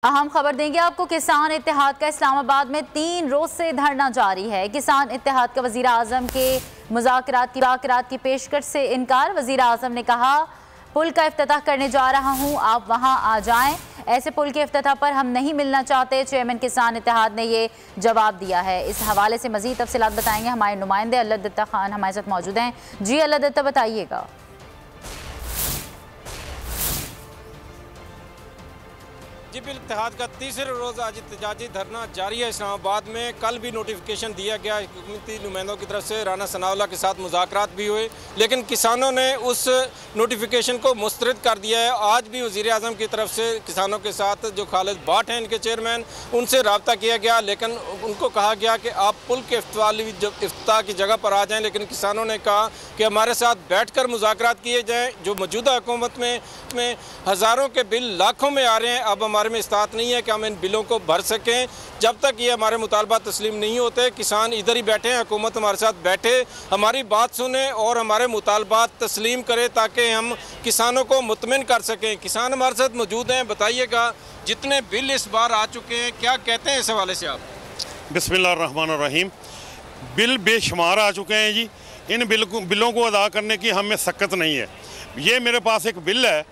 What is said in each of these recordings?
अहम खबर देंगे आपको। किसान इत्तेहाद का इस्लामाबाद में 3 रोज से धरना जारी है। किसान इत्तेहाद का वजीर आजम के मुज़ाकरात की पेशकश से इनकार। वजीर आजम ने कहा पुल का इफ्तिताह करने जा रहा हूं, आप वहां आ जाएं। ऐसे पुल के इफ्तिताह पर हम नहीं मिलना चाहते। चेयरमैन किसान इत्तेहाद ने ये जवाब दिया है। इस हवाले से मजीद तफसीलात बताएंगे हमारे नुमाइंदे अल्लाह दत्ता खान हमारे साथ मौजूद हैं। जी अल्लाह दत्ता, बताइएगा। जी बिल इत्तेहाद का तीसरे रोज़ आज एहतजाजी धरना जारी है इस्लामाबाद में। कल भी नोटिफिकेशन दिया गया हुकूमती नुमाइंदों की तरफ से, राना सनाउल्लाह के साथ मुज़ाकरात भी हुए, लेकिन किसानों ने उस नोटिफिकेशन को मुस्तरद कर दिया है। आज भी वज़ीर आज़म की तरफ से किसानों के साथ जो खालिद बाट हैं इनके चेयरमैन, उनसे रब्ता किया गया, लेकिन उनको कहा गया कि आप पुल के इफ्तिताह की जगह पर आ जाएँ। लेकिन किसानों ने कहा कि हमारे साथ बैठ कर मुज़ाकरात किए जाएँ। जो मौजूदा हुकूमत में हज़ारों के बिल लाखों में आ रहे हैं, अब हमारे में इस्तात नहीं है कि हम इन बिलों को भर सकें। जब तक ये हमारे मुतालबा तस्लीम नहीं होते, किसान इधर ही बैठे हैं, हुकूमत हमारे साथ बैठे, हमारी बात सुने और हमारे मुतालबात तस्लीम करे ताकि हम किसानों को मुतमिन कर सकें। किसान हमारे साथ मौजूद हैं, बताइएगा जितने बिल इस बार आ चुके हैं क्या कहते हैं इस हवाले से आप? बिस्मिल्लाहिर्रहमानिर्रहीम। बिल बेशुमार आ चुके हैं जी। इन बिलों को अदा करने की हमें सकत नहीं है। ये मेरे पास एक बिल है,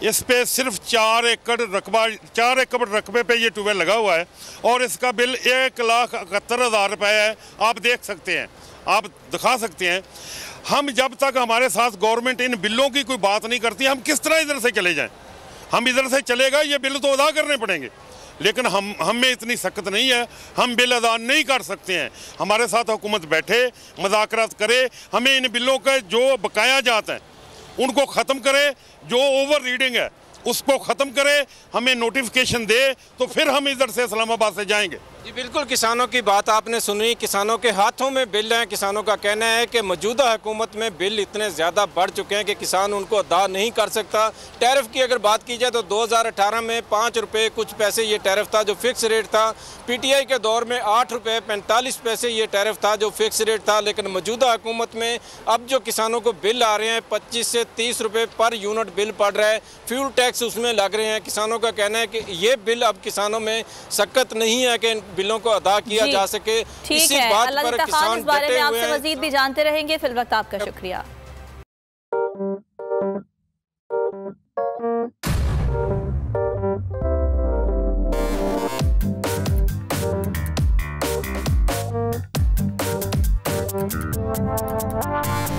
इस पे सिर्फ 4 एकड़ रकबे पे ये ट्यूबवेल लगा हुआ है और इसका बिल 1,71,000 रुपये है। आप देख सकते हैं, आप दिखा सकते हैं। हम जब तक हमारे साथ गवर्नमेंट इन बिलों की कोई बात नहीं करती, हम किस तरह इधर से चले जाएं? हम इधर से चलेगा, ये बिल तो अदा करने पड़ेंगे, लेकिन हमें इतनी सख्त नहीं है, हम बिल अदा नहीं कर सकते हैं। हमारे साथ हुकूमत बैठे, मुज़ाकरात करे, हमें इन बिलों का जो बकाया जाता है उनको ख़त्म करे, जो ओवर रीडिंग है उसको ख़त्म करे, हमें नोटिफिकेशन दे, तो फिर हम इधर से इस्लामाबाद से जाएंगे। जी बिल्कुल, किसानों की बात आपने सुनी। किसानों के हाथों में बिल हैं। किसानों का कहना है कि मौजूदा हुकूमत में बिल इतने ज़्यादा बढ़ चुके हैं कि किसान उनको अदा नहीं कर सकता। टैरिफ की अगर बात की जाए तो 2018 में 5 रुपये कुछ पैसे ये टैरिफ था जो फिक्स रेट था। PTI के दौर में 8 रुपये 45 पैसे ये टैरिफ था जो फिक्स रेट था। लेकिन मौजूदा हुकूमत में अब जो किसानों को बिल आ रहे हैं 25 से 30 रुपये पर यूनिट बिल पड़ रहा है, फ्यूल टैक्स उसमें लग रहे हैं। किसानों का कहना है कि ये बिल अब किसानों में सख्त नहीं है कि बिलों को अदा किया जा सके। इसी बात पर किसान इस बारे में आपसे मजीद भी जानते रहेंगे। फिल वक्त आपका शुक्रिया।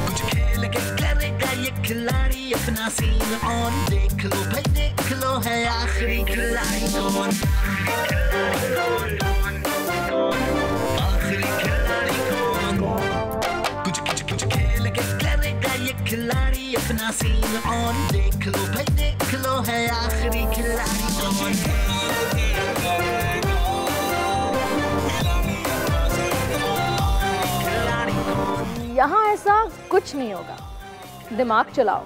कुछ खेल के करेगा ये खिलाड़ी अपना सीन ऑन, देख लो भाई देख लो है आखिरी खिलाड़ी कौन, आखिरी खिलाड़ी कौन। कुछ खेल के करेगा ये खिलाड़ी अपना सीन ऑन, देख लो भाई देख लो है आखिरी खिलाड़ी कौन। यहाँ ऐसा कुछ नहीं होगा। दिमाग चलाओ,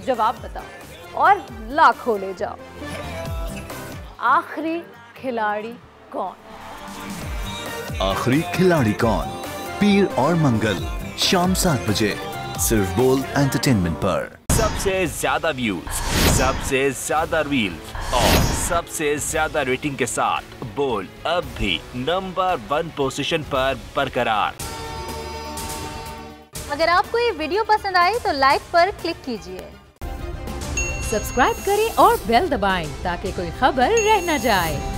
जवाब बताओ और लाखों ले जाओ। आखिरी खिलाड़ी कौन? आखिरी खिलाड़ी कौन? पीर और मंगल शाम 7 बजे सिर्फ बोल एंटरटेनमेंट पर। सबसे ज्यादा व्यूज, सबसे ज्यादा रील्स और सबसे ज्यादा रेटिंग के साथ बोल अब भी नंबर 1 पोजीशन पर बरकरार। अगर आपको ये वीडियो पसंद आई तो लाइक पर क्लिक कीजिए, सब्सक्राइब करें और बेल दबाएं ताकि कोई खबर रह न जाए।